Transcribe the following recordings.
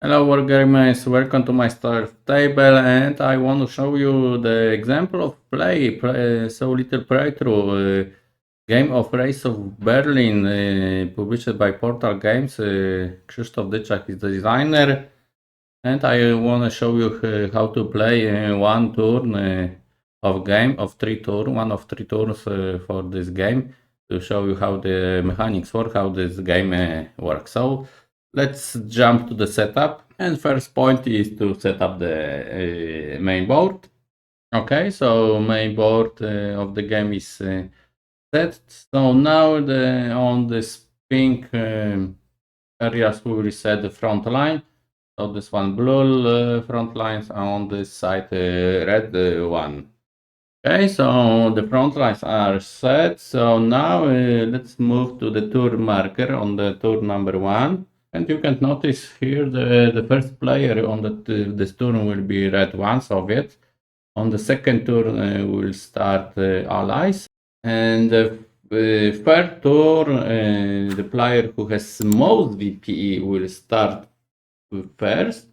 Hello wargamers, welcome to my start table, and I want to show you the example of so little playthrough game of Race of Berlin, published by Portal Games. Krzysztof Dyczak is the designer, and I want to show you how to play one turn of game of 3 turns, one of 3 turns for this game, to show you how the mechanics work, how this game works. So let's jump to the setup, and first point is to set up the main board. Okay, so main board of the game is set. So now on this pink areas we will set the front line. So this one blue front lines, on this side red one. Okay, so the front lines are set. So now let's move to the tour marker on the tour number 1. And you can notice here the first player on this turn will be red 1, Soviet. On the second turn will start Allies. And the third turn, the player who has most VPE will start first.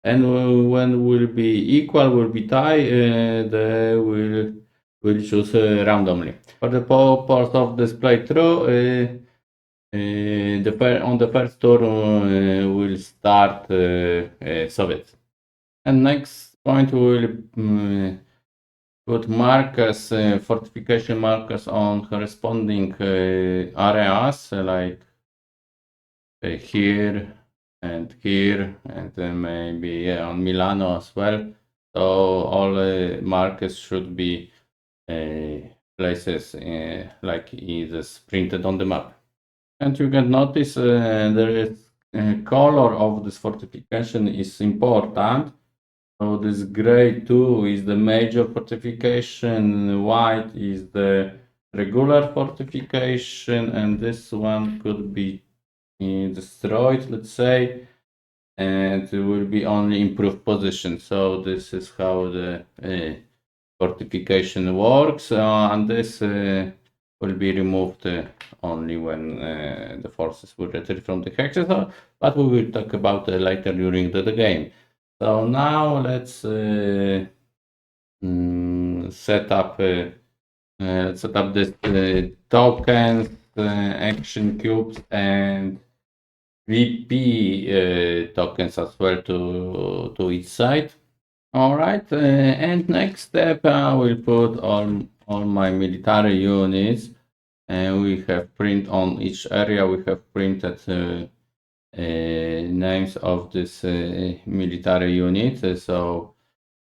And when will be equal, will be tie, they will choose randomly. For the purpose of this playthrough, on the first turn will start Soviet. And next point we will put markers, fortification markers on corresponding areas, like here and here, and then maybe on Milano as well. So all markers should be places like it is printed on the map. And you can notice there is color of this fortification is important. So this gray 2 is the major fortification, white is the regular fortification, and this one could be destroyed, let's say, and it will be only improved position. So this is how the fortification works, and this will be removed only when the forces will retreat from the hexes, but we will talk about later during the game. So now let's set up this tokens, action cubes, and VP tokens as well to each side. All right, and next step, I will put all my military units, and we have print on each area. We have printed names of this military unit. So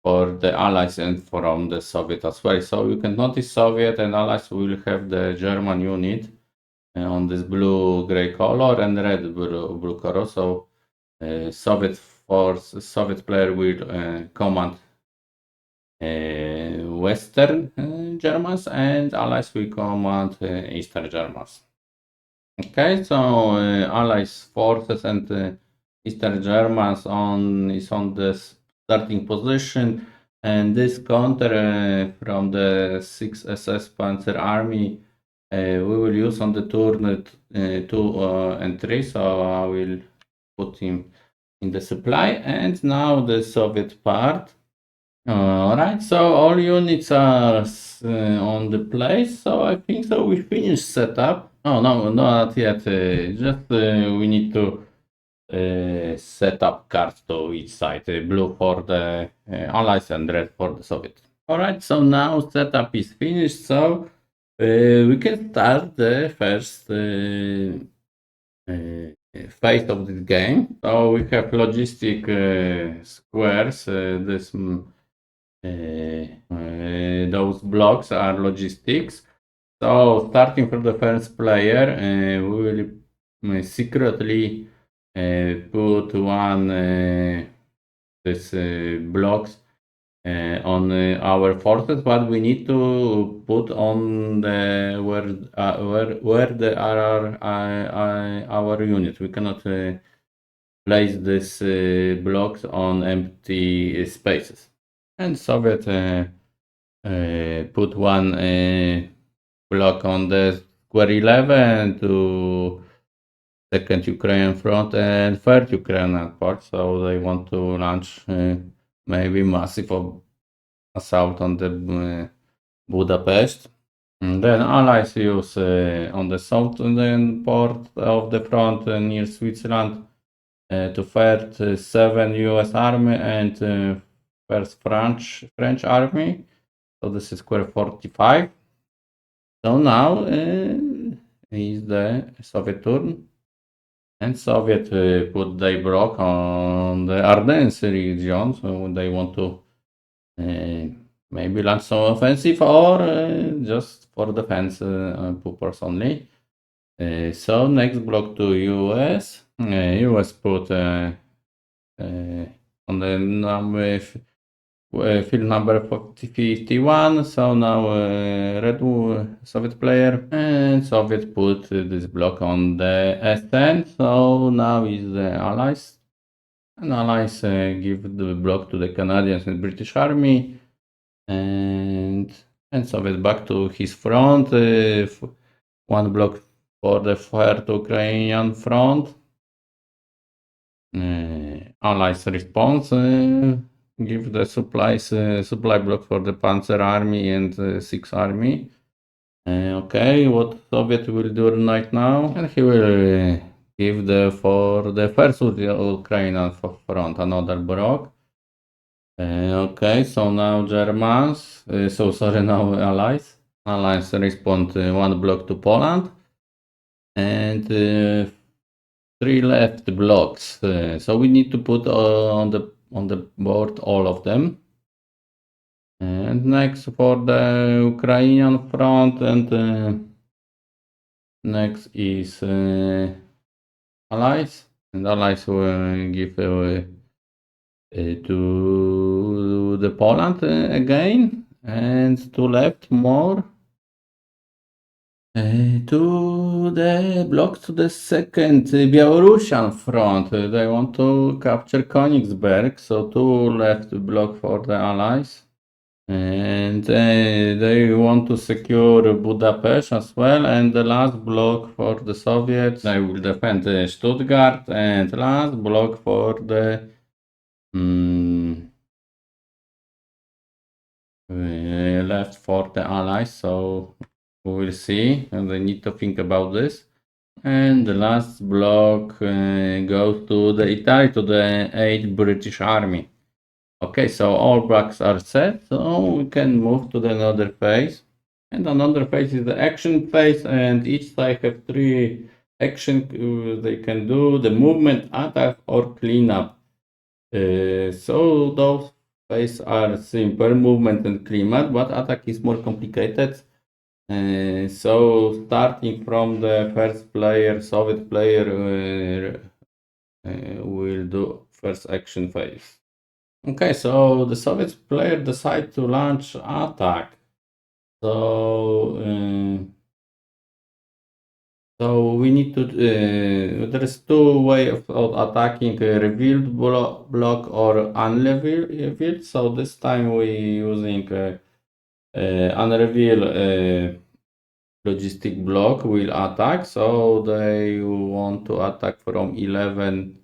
for the Allies and from the Soviet as well. So you can notice Soviet and Allies will have the German unit on this blue-gray color and red-blue color. So Soviet player will command Western Germans, and Allies will command Eastern Germans. Okay, so Allies forces and Eastern Germans is on the starting position, and this counter from the 6th SS Panzer Army we will use on the turn 2 and 3, so I will put him in the supply. And now the Soviet part. Alright, so all units are on the place, so I think so we finished setup. Oh no, not yet, just we need to set up cards to each side, blue for the Allies and red for the Soviet. Alright, so now setup is finished, so we can start the first phase of this game. So we have logistic squares, those blocks are logistics. So starting from the first player, we will secretly put one this blocks on our forces, but we need to put on the where the are our units. We cannot place this blocks on empty spaces. And Soviet put one block on the square 11 to second Ukrainian front and third Ukrainian part. So they want to launch maybe massive assault on the Budapest. And then Allies use on the southern part of the front near Switzerland to third 7 US Army and first French Army. So this is square 45. So now is the Soviet turn. And Soviet put their block on the Ardennes region, so they want to maybe launch some offensive or just for defense purpose only. So next block to US. US put on the number field number 51. So now red Soviet player and Soviet put this block on the S10. So now is the Allies. And Allies give the block to the Canadians and British Army. And Soviet back to his front. One block for the third Ukrainian front. Allies response. Give the supply block for the Panzer Army and 6th Army. Okay, what Soviet will do right now? And he will give for the first Ukrainian front another block. Okay, so now Germans, now Allies. Allies respond one block to Poland and 3 left blocks. So we need to put on the board all of them. And next for the Ukrainian front and next is Allies. And Allies will give to the Poland again and to left more. To the block to the second Belarusian front. They want to capture Königsberg, so 2 left block for the Allies. And they want to secure Budapest as well. And the last block for the Soviets, they will defend Stuttgart. And last block for the left for the Allies. So we will see, and they need to think about this. And the last block goes to the Italy, to the 8th British Army. Okay, so all blocks are set, so we can move to the another phase. And another phase is the action phase, and each side have 3 action they can do: the movement, attack, or cleanup. So those phases are simple, movement and cleanup, but attack is more complicated. So starting from the first player, Soviet player will do first action phase. Okay, so the Soviet player decide to launch attack. So we need to there is 2 ways of attacking: revealed block or unrevealed. So this time we using unrevealed logistic block will attack. So they want to attack from 11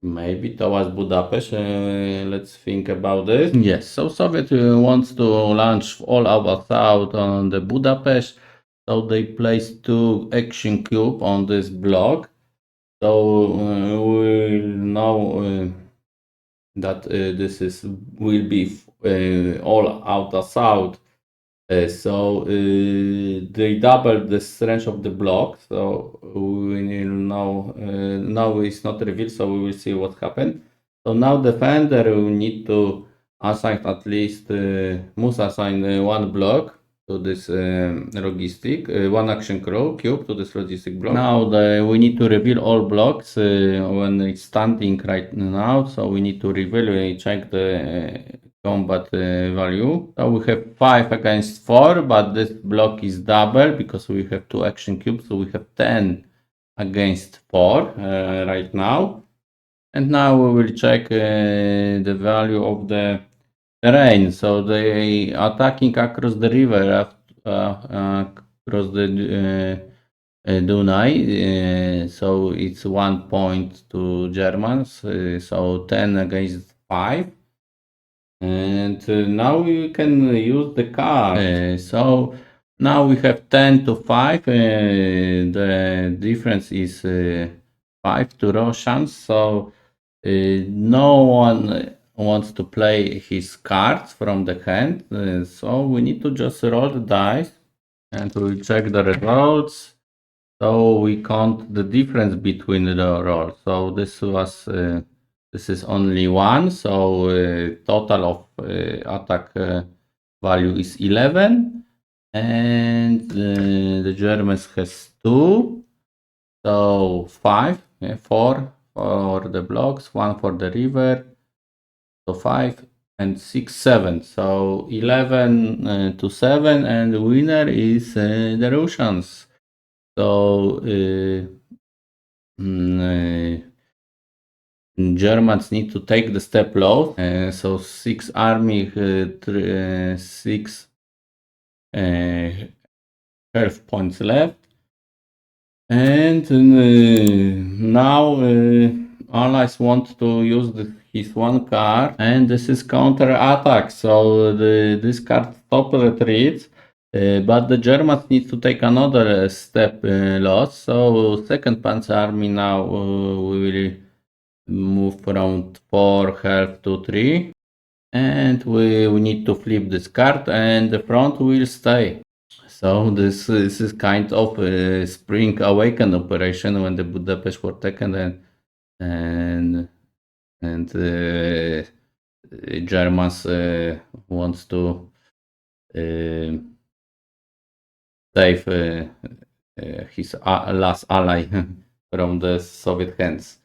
maybe towards Budapest. Let's think about this. Yes, so Soviet wants to launch all our assault on the Budapest. So they place 2 action cube on this block. So we'll know that this will be all out assault. So they double the strength of the block. So we will know now it's not revealed, so we will see what happened. So now defender will need to assign at least must assign 1 block to this logistic, 1 action cube to this logistic block. Now we need to reveal all blocks when it's standing right now. So we need to reveal, check the combat value. So we have 5 against 4, but this block is double because we have 2 action cubes, so we have 10 against 4 right now. And now we will check the value of the terrain. So they attacking across the river across the Dunai. So it's 1 point to Germans. So 10 against 5. And now you can use the card. So now we have 10 to 5. The difference is 5 to Russians. So no one wants to play his cards from the hand. So we need to just roll the dice and we check the results. So we count the difference between the rolls. So this is only 1. So total of attack value is 11, and the Germans has 2. So 5, 4 for the blocks, 1 for the river. So 5 and 6, 7. So 11 to 7, and the winner is the Russians. So Germans need to take the step low. So 6 army, 6 health points left. And now allies want to use his 1 card, and this is counter attack. So this card stop retreats. But the Germans need to take another step loss. So second Panzer Army now will move from 4 health to 3. And we need to flip this card, and the front will stay. So this is kind of a Spring Awaken operation when the Budapest were taken, and Germans wants to save his last ally from the Soviet hands.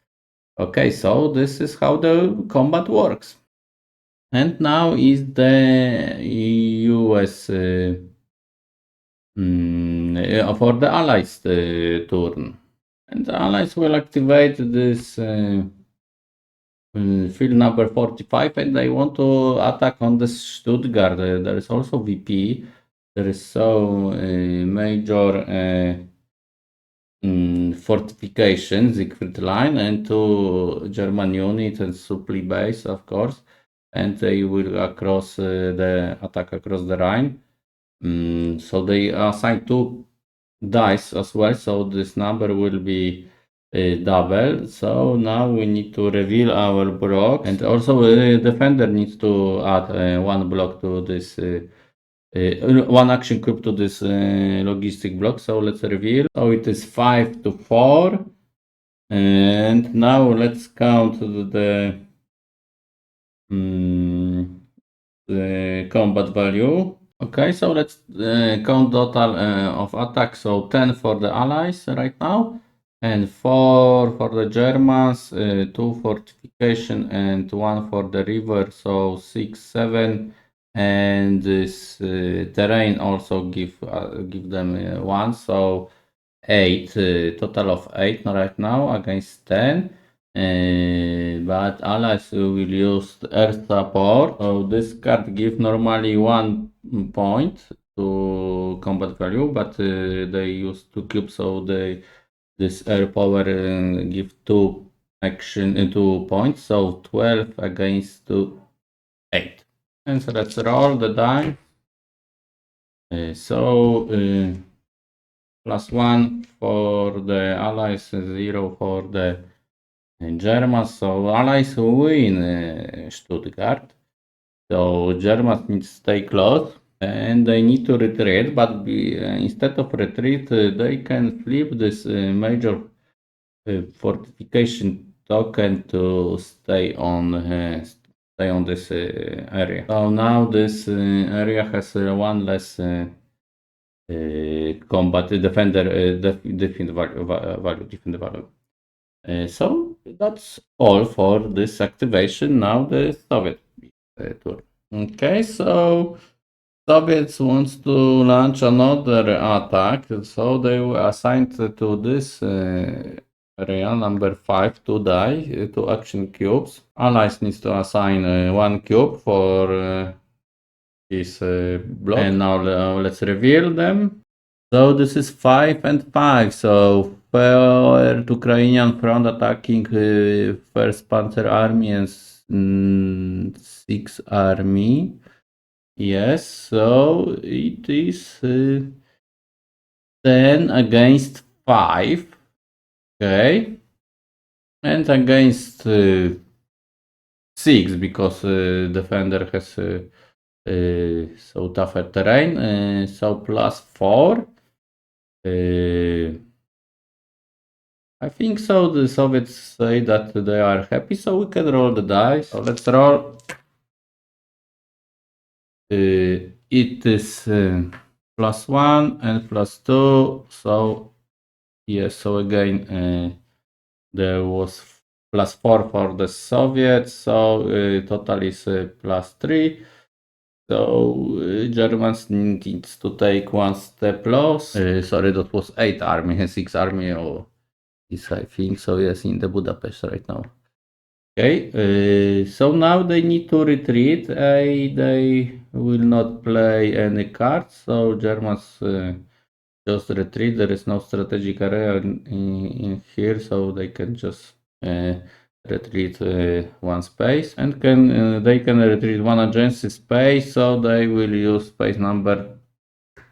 Okay, so this is how the combat works. And now is the US for the Allies turn. And the Allies will activate this field number 45, and they want to attack on the Stuttgart. There is also VP. There is so major fortification, Siegfried Line, and 2 German units and supply base, of course. And they will across the attack across the Rhine. So they assign 2 dice as well, so this number will be double. So now we need to reveal our block, and also the defender needs to add 1 block to this 1 action cube to this logistic block. So let's reveal. So it is 5 to 4, and now let's count the combat value. Okay, so let's count total of attack. So 10 for the allies right now, and 4 for the Germans, 2 fortification, and 1 for the river. So 6, 7, and this terrain also give them 1. So 8, total of 8 right now against 10. But allies will use air support. So this card gives normally 1 point to combat value, but they use 2 cubes, so this air power give 2 action 2 points. So 12 against 8. And so let's roll the die. +1 for the allies, 0 for the Germans. So allies win Stuttgart. So Germans need to stay close, and they need to retreat, but instead of retreat, they can flip this major fortification token to stay on this area. So now this area has 1 less combat defender defend value. So that's all for this activation. Now the Soviet tour. Okay, so Soviets wants to launch another attack, so they were assigned to this area number 5 to die, 2 action cubes. Allies needs to assign 1 cube for his block, and now let's reveal them. So this is 5 and 5. So third Ukrainian front attacking first Panzer Army and 6th Army. Yes, so it is 10 against 5. Okay. And against 6 because defender has so tougher terrain. So +4. I think so. The Soviets say that they are happy, so we can roll the dice. So let's roll. It is +1 and +2. So yes. So again, there was +4 for the Soviets. So total is +3. So Germans needs to take one step loss. Sorry, that was 8 army and 6 army, or is I think so. Yes, in the Budapest right now. Okay, so now they need to retreat. They will not play any cards, so Germans just retreat. There is no strategic area in here, so they can just retreat one space, and they can retreat one adjacent space, so they will use space number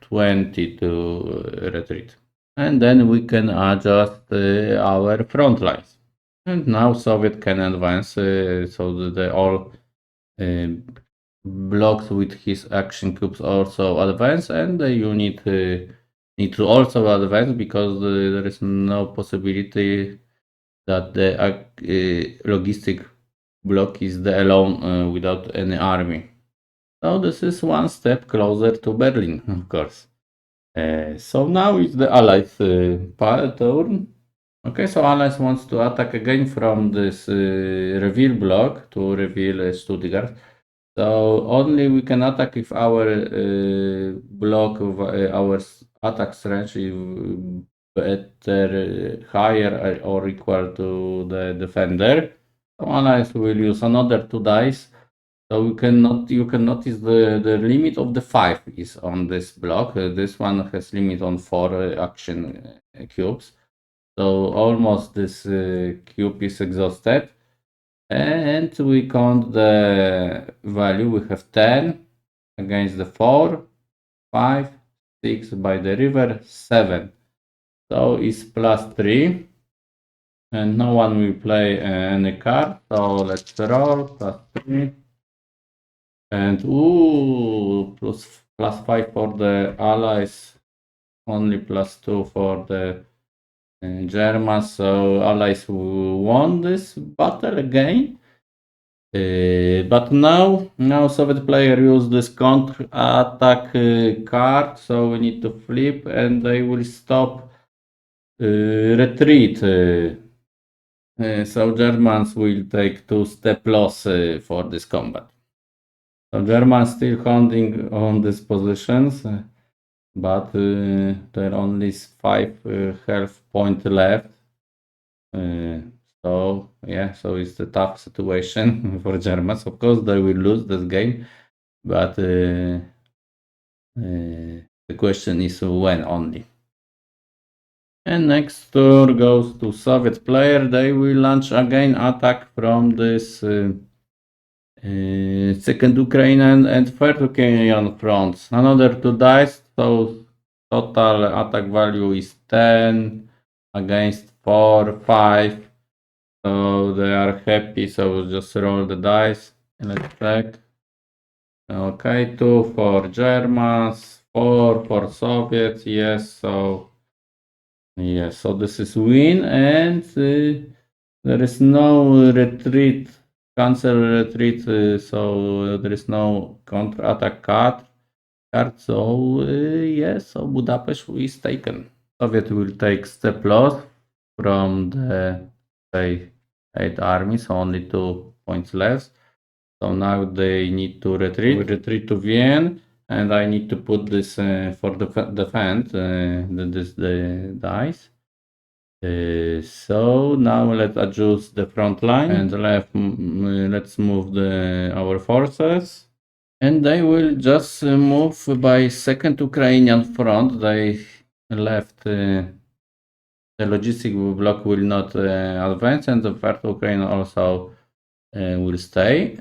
20 to retreat. And then we can adjust our front lines. And now Soviet can advance, so the all blocks with his action cubes also advance, and the unit need to also advance because there is no possibility that the logistic block is there alone without any army. So this is one step closer to Berlin, of course. So now it's the Allies' turn. Okay, so Allies wants to attack again from this reveal block to reveal Stuttgart. So only we can attack if our block of our attack range is better, higher or equal to the defender. So Allies will use another 2 dice. So you can notice the limit of the 5 is on this block. This one has limit on 4 action cubes. So almost this cube is exhausted. And we count the value. We have 10 against the 4, 5, 6 by the river, 7. So it's +3. And no one will play any card. So let's roll. +3. And +5 for the Allies. Only +2 for the Germans. So Allies won this battle again. But now Soviet player use this counter attack card, so we need to flip, and they will stop retreat. So Germans will take 2 step loss for this combat. So Germans still holding on these positions, but there are only 5 health point left. So yeah, so it's a tough situation for Germans. Of course, they will lose this game, but the question is when only. And next turn goes to Soviet player. They will launch again attack from this second Ukrainian and third Ukrainian fronts. Another 2 dice, so total attack value is 10 against 4, 5. So they are happy, so just roll the dice. Let's check. Okay, 2 for Germans, 4 for Soviets. Yes, so this is win, and there is no retreat, cancel retreat, so there is no counter-attack card. So yes, so Budapest is taken. Soviet will take step loss from the 8 armies, only 2 points left. So now they need to retreat. We retreat to Vienna, and I need to put this for the defend the dice. So now let's adjust the front line, and let's move our forces. And they will just move by second Ukrainian front. They left, the logistic block will not advance, and the third Ukraine also will stay.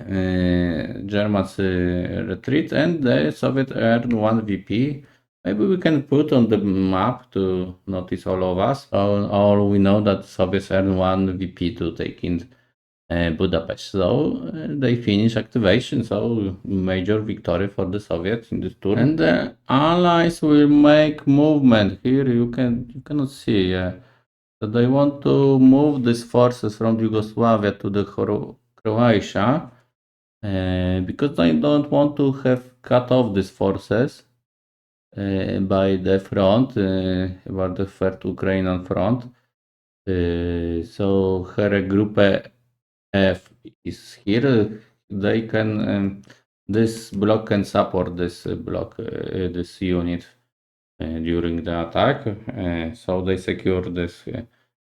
Germans retreat, and the Soviet earn 1 VP. Maybe we can put on the map to notice all of us. All we know that Soviets earn 1 VP to take in Budapest. So they finish activation. So major victory for the Soviets in this tour. And the Allies will make movement. Here you cannot see. So they want to move these forces from Yugoslavia to the Croatia because they don't want to have cut off these forces by the front, by the third Ukrainian front. So her group F is here. They can this block can support this block, this unit during the attack. So they secure this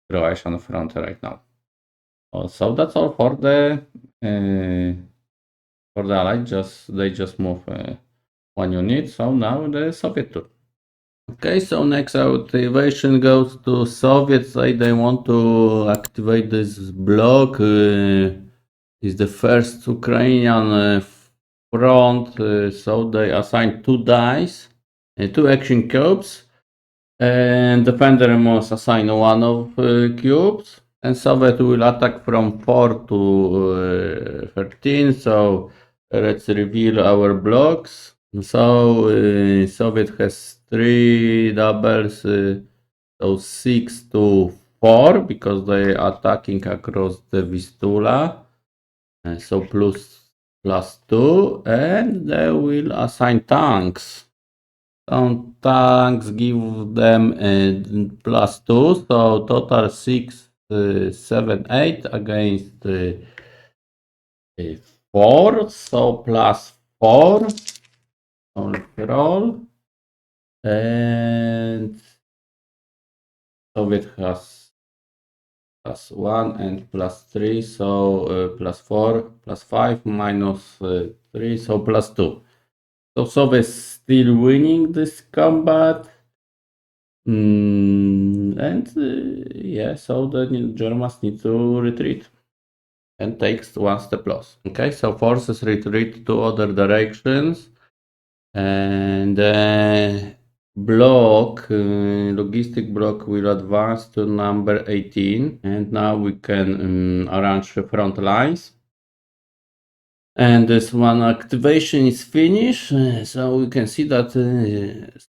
Croatian front right now. So that's all for the Allies. They just move one unit. So now the Soviet tour. Okay, so next activation goes to Soviets. They want to activate this block. Is the first Ukrainian front. So they assign 2 dice, 2 action cubes, and defender must assign 1 of cubes. And Soviet will attack from 4 to 13. So let's reveal our blocks. So Soviet has 3 doubles, so 6 to 4 because they are attacking across the Vistula. So plus 2, and they will assign tanks. Some tanks give them plus 2, so total 6, 7, 8 against 4, so plus 4 on roll. And Soviet has plus 1 and plus 3, so plus 4, plus 5, minus 3, so plus 2. So Soviets still winning this combat. And yeah, so the Germans need to retreat and takes 1 step loss. Okay, so forces retreat to other directions, and block, logistic block will advance to number 18, and now we can arrange the front lines. And this one activation is finished, so we can see that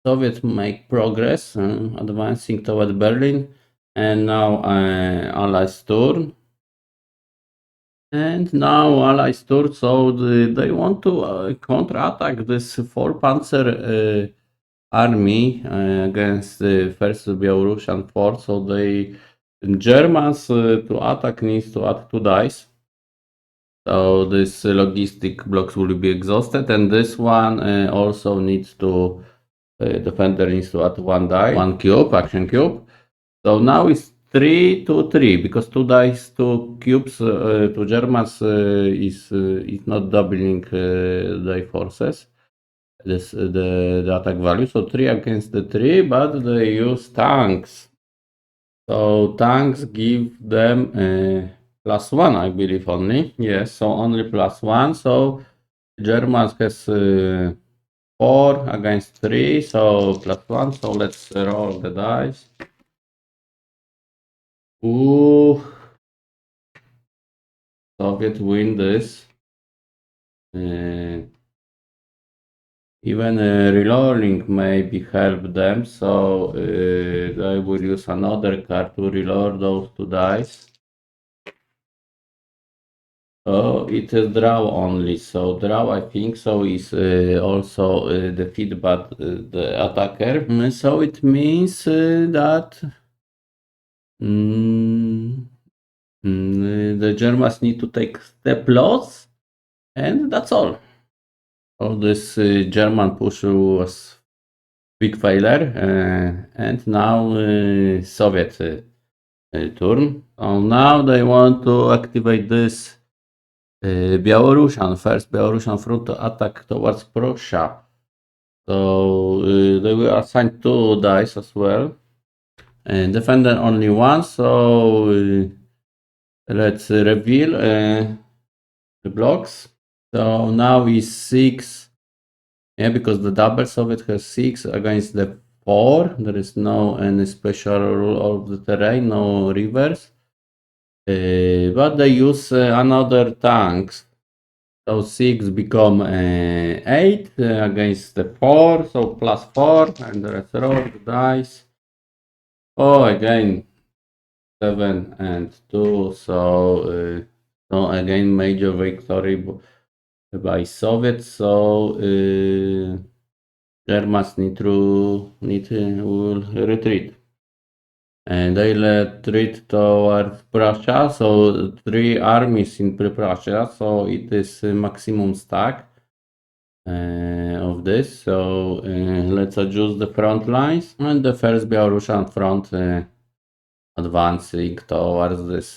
Soviets make progress, advancing toward Berlin, and now Allies turn. And now Allies turn, so they want to counter-attack this 4 Panzer army against the first Belarusian force. So Germans to attack needs to add 2 dice. So this logistic blocks will be exhausted, and this one also needs to defender needs to add 1 die, 1 cube, action cube. So now it's 3 to 3 because 2 dice, 2 cubes to Germans is not doubling their forces. This the attack value. So 3 against the 3, but they use tanks. So tanks give them plus 1, I believe only. Yes, so only plus 1. So Germans has 4 against 3, so plus 1. So let's roll the dice. Ooh, Soviet win this. Even reloading maybe help them, so I will use another card to reload those 2 dice. Oh, it is draw only, so draw I think so is also defeat but the attacker. So it means that the Germans need to take step loss, and that's all. So this German push was big failure, and now Soviet turn. So now they want to activate this Belarusian front to attack towards Prussia. So they will assign 2 dice as well. And defender only 1. So let's reveal the blocks. So now is 6. Yeah, because the double Soviet has 6 against the 4. There is no any special rule of the terrain, no rivers. But they use another tanks. So 6 become 8 against the 4. So plus 4. And let's roll the dice. Oh, again 7 and 2. So again major victory by Soviets. So Germans will retreat. And they retreat towards Prussia. So 3 armies in Prussia. So it is maximum stack of this. So let's adjust the front lines. And the first Belarusian front advancing towards this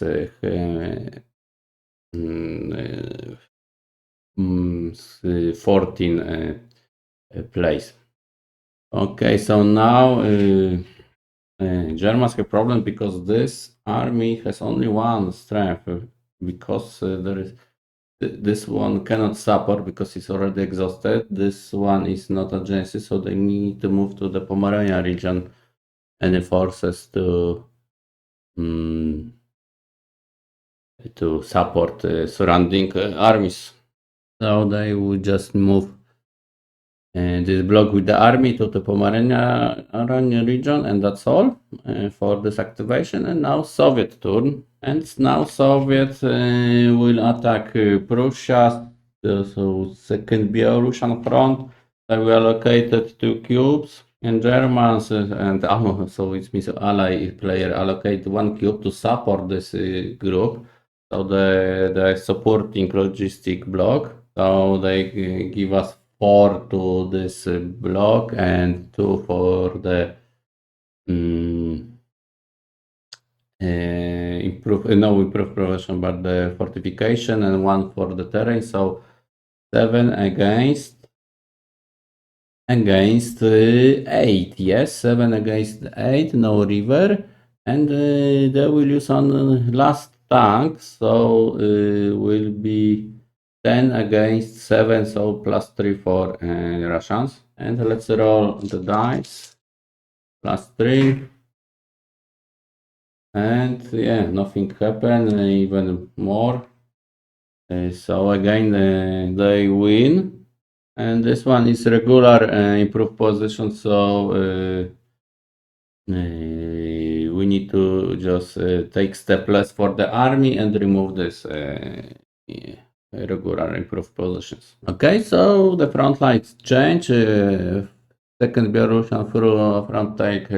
14 place. Okay, so now Germans have problem because this army has only 1 strength because there is this one cannot support because it's already exhausted. This one is not adjacent, so they need to move to the Pomerania region. Any forces to support surrounding armies. So they would just move this block with the army to the Pomerania region, and that's all for this activation. And now Soviet turn. And now Soviets will attack Prussia, so second Belarusian front. They will allocated 2 cubes. And Germans and so it means ally player allocate 1 cube to support this group. So the supporting logistic block. So they give us 4 to this block and 2 for the improve prevention, but the fortification, and 1 for the terrain. So 7 against 8. Yes, 7 against 8, no river. And they will use on last tank, so will be 10 against 7, so plus 3 for Russians. And let's roll the dice. Plus 3. And yeah, nothing happened, even more. So again, they win. And this one is regular improved position, so we need to just take step less for the army and remove this regular improved positions. Okay, so the front lines change. Second Belarusian front take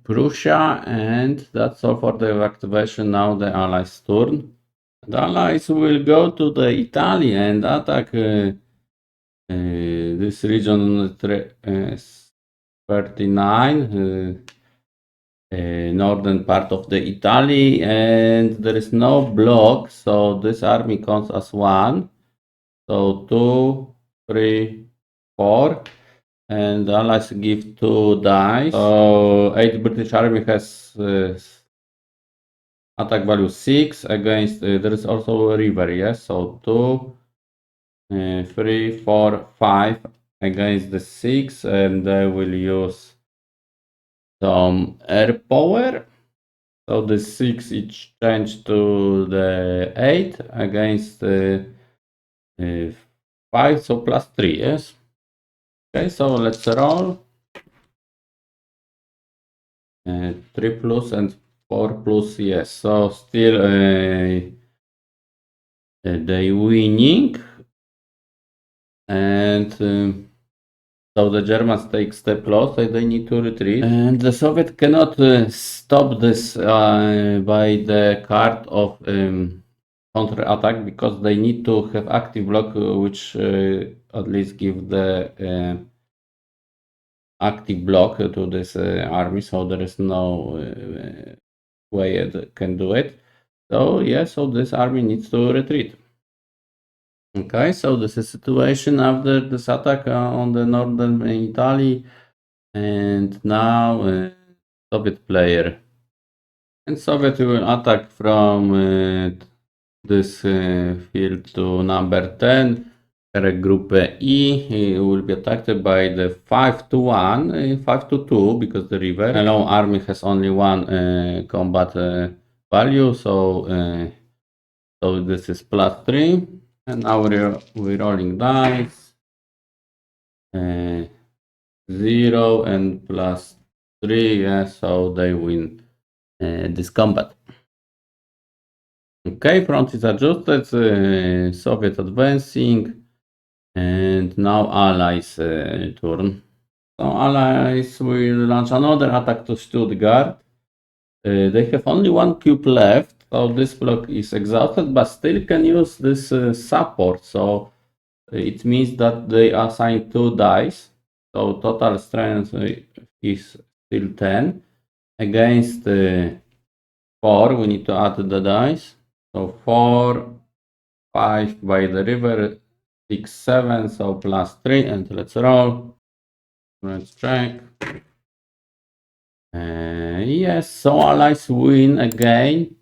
Prussia, and that's all for the activation. Now the Allies turn. The Allies will go to the Italy and attack this region 39, northern part of the Italy, and there is no block, so this army counts as 1. So 2, 3, 4. And the Allies give 2 dice. So 8 British army has attack value 6 against. There is also a river, yes. So 2, 3, 4, 5 against the 6, and they will use some air power. So the 6 is changed to the 8 against 5, so plus 3, yes. Okay, so let's roll. 3 plus and 4 plus, yes. So still they winning, and so the Germans take step loss, and they need to retreat. And the Soviet cannot stop this by the card of counter attack, because they need to have active block, which at least give the active block to this army. So there is no way it can do it. So yeah, so this army needs to retreat. Okay, so this is situation after this attack on the northern Italy, and now Soviet player. And Soviet will attack from this field to number 10. Group E he will be attacked by the 5 to 1, 5 to 2, because the river alone army has only one combat value, so this is +3. And now we're rolling dice. 0 and +3, yeah, so they win this combat. Okay, front is adjusted, Soviet advancing, and now Allies turn. So Allies will launch another attack to Stuttgart. They have only one cube left, so this block is exhausted, but still can use this support, so it means that they assign 2 dice, so total strength is still 10. Against 4, we need to add the dice. So 4, 5 by the river, 6, 7, so +3, and let's roll. Let's check. Yes, so Allies win again.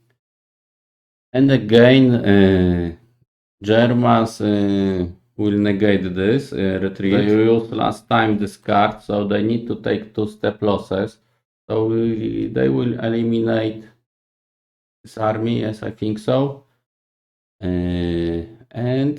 And again, Germans will negate this retreat. They used last time this card, so they need to take 2 step losses. So they will eliminate this army, yes, I think so. Yeah, and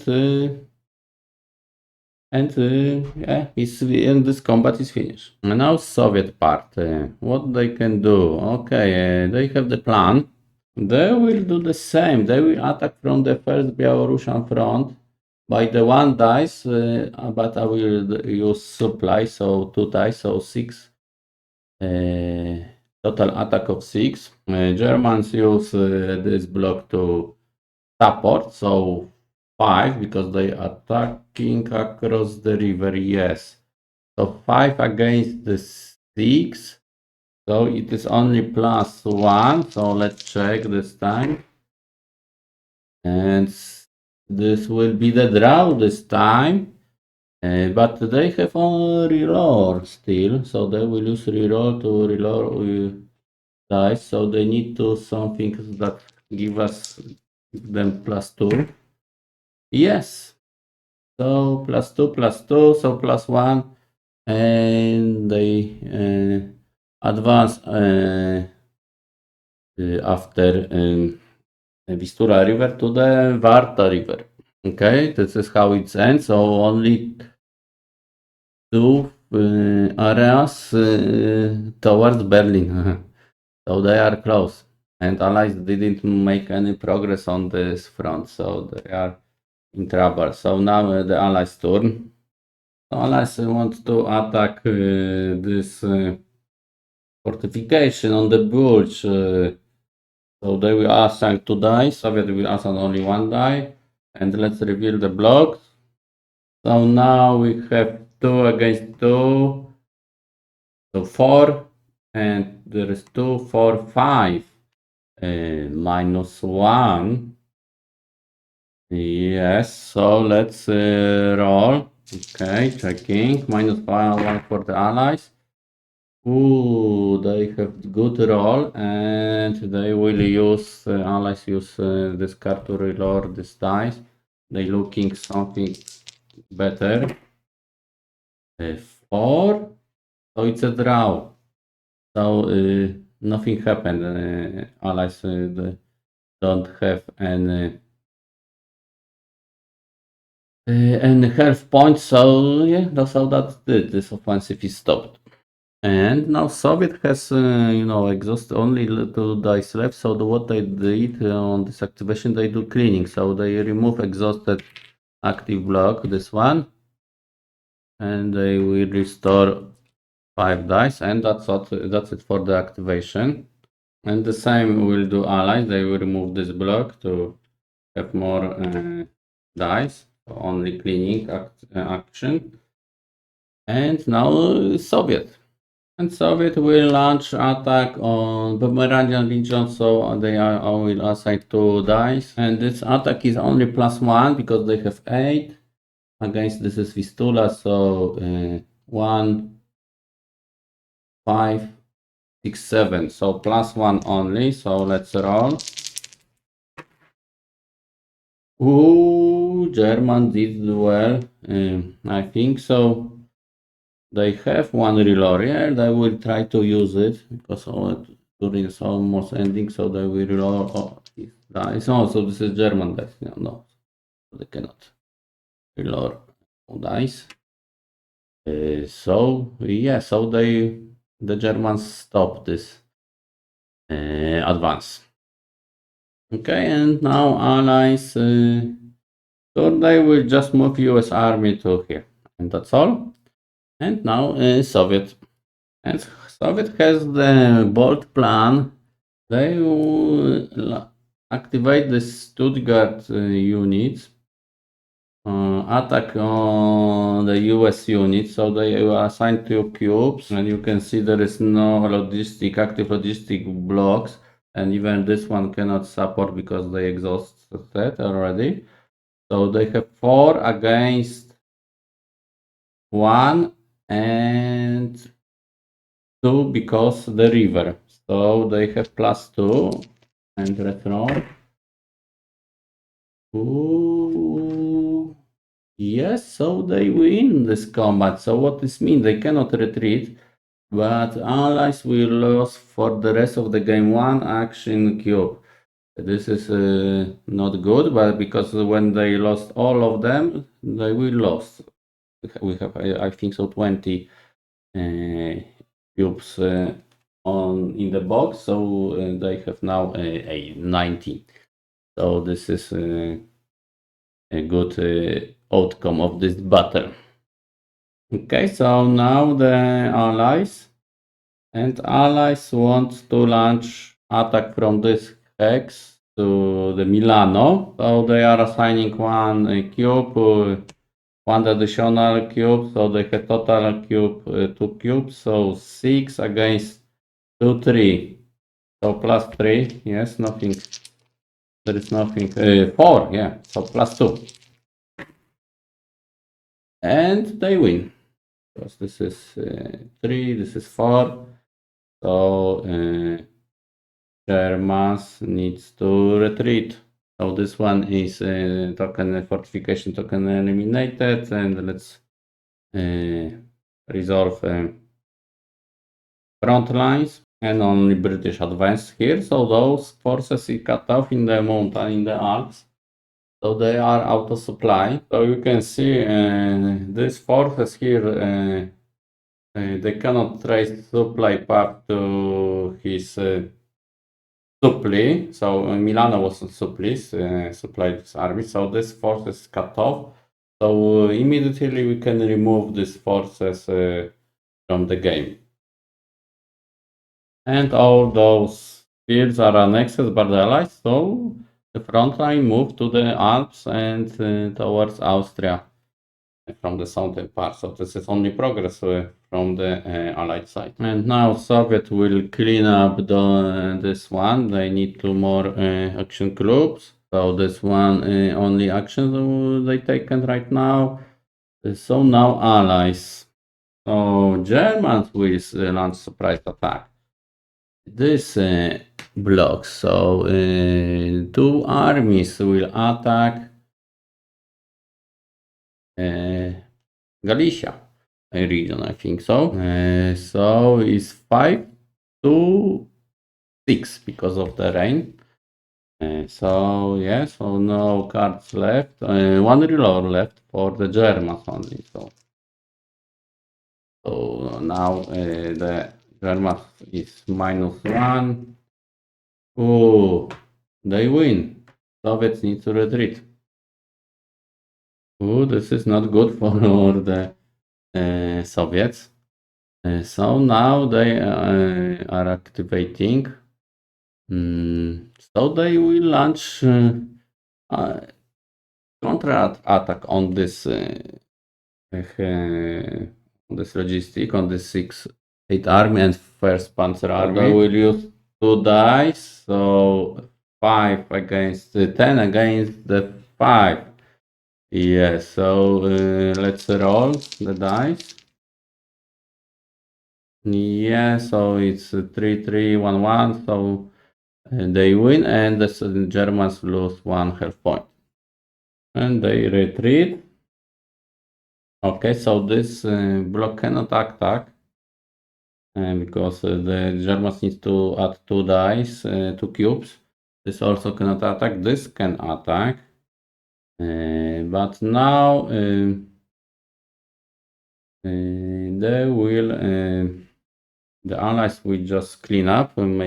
this combat is finished. And now Soviet part, what they can do? Okay, they have the plan. They will do the same. They will attack from the first Belarusian front by the 1 dice, but I will use supply, so 2 dice, so 6. Total attack of 6. Germans use this block to support, so 5, because they attacking across the river, yes. So 5 against the 6. So it is only +1, so let's check this time. And this will be the draw this time. But they have only reroll still, so they will use reroll to reroll dice, so they need to something that give them +2. Yes, so +2, so +1, and they advance after Wistura River to the Warta River. Okay, this is how it ends. So only 2 areas towards Berlin. So they are close, and Allies didn't make any progress on this front, so they are in trouble. So now the Allies turn. So Allies want to attack this fortification on the bulge. So they will assign 2 dice. Soviet will assign only 1 die. And let's reveal the blocks. So now we have 2 against 2. So 4. And there is 2, 4, 5. -1. Yes, so let's roll. Okay, checking. -1 for the Allies. Ooh, they have good roll, and they will use, Allies use this card to reload this dice. They looking something better. 4, so it's a draw. So nothing happened. Allies don't have any health points, so yeah, that's how that's it. This offensive is stopped. And now Soviet has, exhausted only 2 dice left. So what they did on this activation, they do cleaning. So they remove exhausted active block, this one, and they will restore 5 dice, and that's it for the activation. And the same will do Allies. They will remove this block to have more dice. So only cleaning action. And now Soviet. And Soviet will launch attack on Pomeranian region, so they are will assign 2 dice. And this attack is only +1 because they have 8. Against this is Vistula, so 1, 5, 6, 7. So +1 only. So let's roll. Ooh, German did well. I think so. They have one reload here. They will try to use it because during is almost ending, so they will reload these dice. Oh, so this is German dice. No, they cannot reload dice. So yeah, so the Germans stop this advance. Okay, and now allies. So they will just move US army to here, and that's all. And now Soviet. And Soviet has the bold plan. They will activate the Stuttgart units, attack on the US units. So they will assign 2 cubes, and you can see there is no active logistic blocks, and even this one cannot support because they exhausted already. So they have 4 against 1 and 2 because the river. So they have +2 and retro. Ooh. Yes, so they win this combat. So what this means? They cannot retreat, but allies will lose for the rest of the game 1 action cube. This is not good, but because when they lost all of them, they will lose. We have, I think so, 20 cubes in the box, so they have now a 90. So this is a good outcome of this battle. Okay, so now the allies want to launch attack from this hex to the Milano. So they are assigning 1 cube, 1 additional cube, so they have total cube 2 cubes, so 6 against 2, 3. So +3, yes, nothing. There is nothing. 4, yeah, so +2. And they win. Because this is 3, this is 4. So Germans needs to retreat. So this one is token fortification token eliminated, and let's resolve front lines and only British advance here. So those forces is cut off in the mountain, in the Alps. So they are out of supply. So you can see these forces here, they cannot trace supply path to his supply. So Milano was supply, supplied this army. So this force is cut off. So immediately we can remove these forces from the game. And all those fields are annexed by the Allies. So the front line moved to the Alps and towards Austria from the southern part. So this is only progress from the Allied side. And now Soviet will clean up this one. They need 2 more action groups. So this one only actions they taken right now. So now Allies. So Germans will launch surprise attack. This block. So 2 armies will attack Galicia region, I think so. So it's 5 to 6 because of the rain. So yeah, so no cards left. 1 reload left for the Germans only. So now the Germans is -1. Oh, they win. Soviets need to retreat. Oh, this is not good for the Soviets. So now they are activating. So they will launch counter attack on this logistic, on the 6 8th Army and 1st Panzer Army. They will use 2 dice, so 5 against 10 against the 5. Yeah, so let's roll the dice. Yeah, so it's 3, 3, 1, 1, so they win and the Germans lose 1 health point. And they retreat. Okay, so this block cannot attack because the Germans need to add 2 dice, 2 cubes. This also cannot attack. This can attack. But now they will, the allies will just clean up and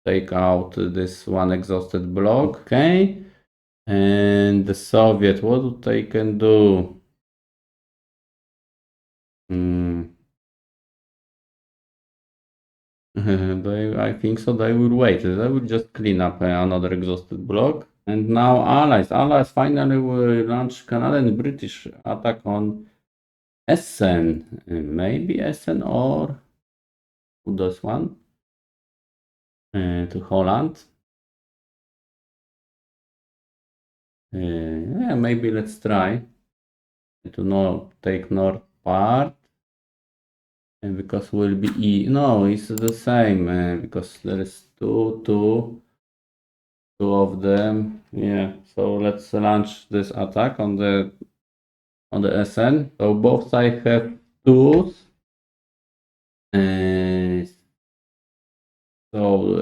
take out this one exhausted block. Okay. And the Soviet, what they can do? I think so. They will wait. They will just clean up another exhausted block. And now allies. Allies finally will launch Canadian British attack on Essen. Maybe Essen or who does one? To Holland. Yeah, maybe let's try to take north part. And because will be no, it's the same because there is two of them. Yeah, so let's launch this attack on the SN. So both sides have 2s. So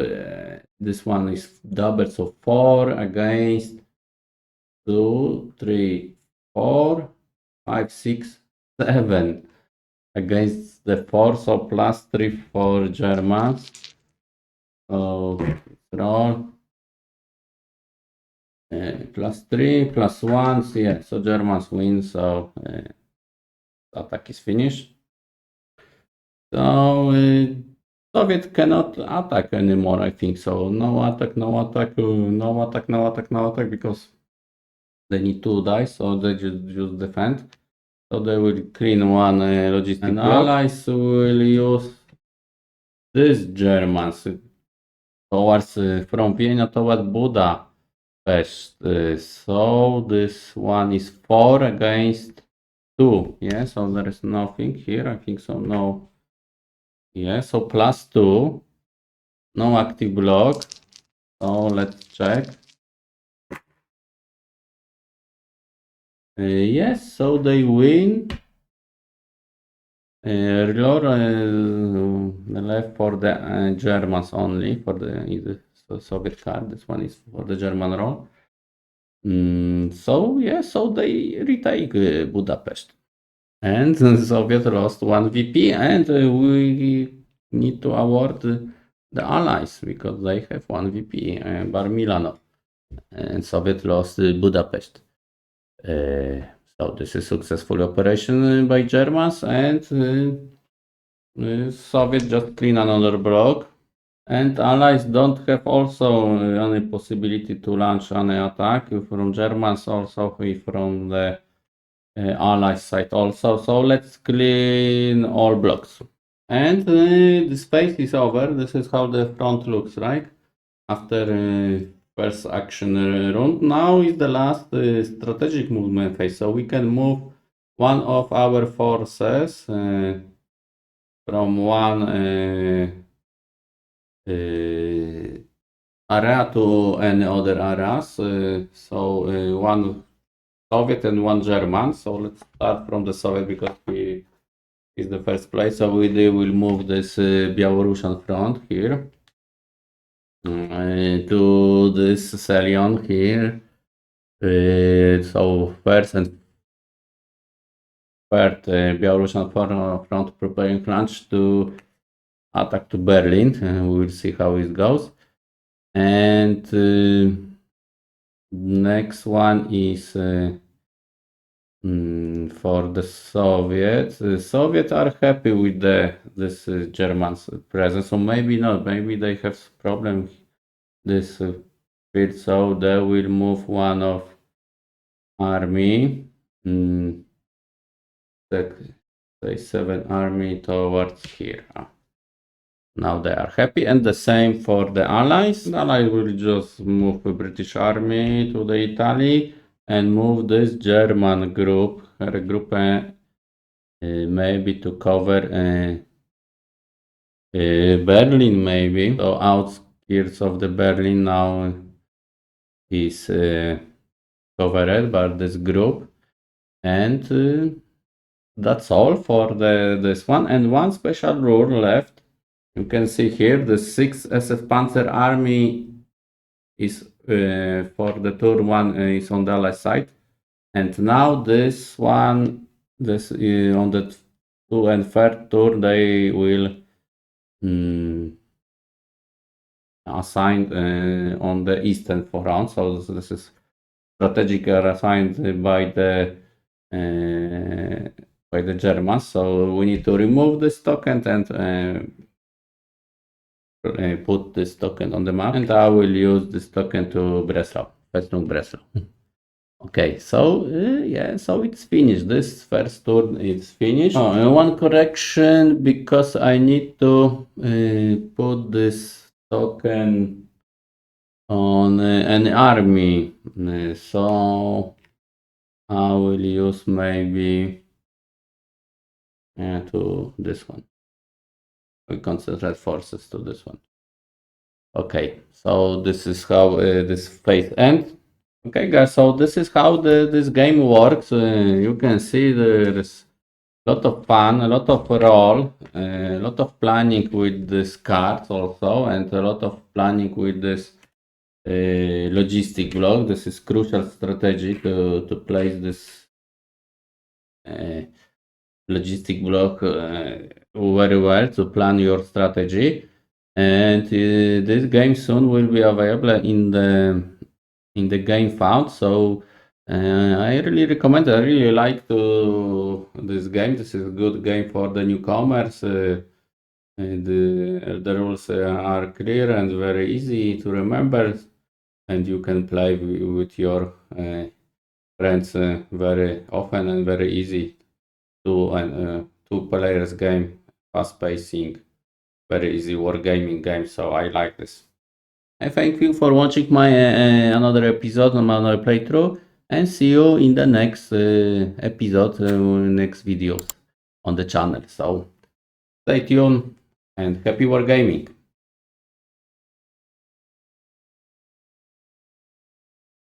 this one is double, so 4 against 2, 3, 4, 5, 6, 7 against the 4, so plus 3 for Germans. So roll. Plus 3, plus 1, so yeah, so Germans win, so attack is finished. So Soviet cannot attack anymore, I think so. No attack, no attack, no attack, no attack, no attack, because they need 2 dice, so they just defend. So they will clean one logistic block. Allies will use this Germans towards from Vienna toward Budapest. So this one is 4 against 2. Yeah, so there is nothing here. I think so. No. Yeah, so plus 2. No active block. So let's check. Yes, so they win. Reload left for the Germans only, for the Soviet card. This one is for the German roll. So yeah, so they retake Budapest. And the Soviet lost 1 VP, and we need to award the allies because they have 1 VP, Bar Milano, and Soviet lost Budapest. So this is successful operation by Germans, and Soviet just clean another block. And allies don't have also any possibility to launch any attack from Germans, also from the allies side also. So let's clean all blocks. And this phase is over. This is how the front looks, right? After first action round. Now is the last strategic movement phase. So we can move one of our forces from one area to any other areas. So one Soviet and one German. So let's start from the Soviet because he is the first place. So we will move this Belarusian front here to this Selion here. So first and third Belarusian front preparing flank to attack to Berlin. We will see how it goes. And next one is for the Soviets. The Soviets are happy with this German's presence, so maybe not. Maybe they have problem this field, so they will move one of army. say 7 army towards here. Now they are happy, and the same for the allies. The allies will just move the British army to the Italy and move this German group, maybe to cover Berlin, maybe. So outskirts of the Berlin now is covered by this group, and that's all for this one. And one special rule left. You can see here the 6th SF Panzer Army is for the turn 1 is on the Allied side, and now this one, on the 2 and 3rd turn they will assigned on the eastern front. So this is strategic assigned by the Germans. So we need to remove this token and put this token on the map, and I will use this token to Breslau, Festung Breslau. Okay, so yeah, so it's finished. This first turn is finished. Oh, and one correction, because I need to put this token on an army, so I will use maybe to this one. We concentrate forces to this one. Okay, so this is how this phase ends. Okay, guys, so this is how this game works. You can see there's a lot of fun, a lot of roll, a lot of planning with these cards also, and a lot of planning with this logistic block. This is crucial strategy to place this logistic block very well to plan your strategy. And this game soon will be available in the game found. So I really recommend. I really like this game. This is a good game for the newcomers. The rules are clear and very easy to remember, and you can play with your friends very often and very easy. Two players game, fast pacing, very easy wargaming game. So I like this. I thank you for watching my another episode on my playthrough, and see you in the next episode, next videos on the channel. So stay tuned and happy wargaming.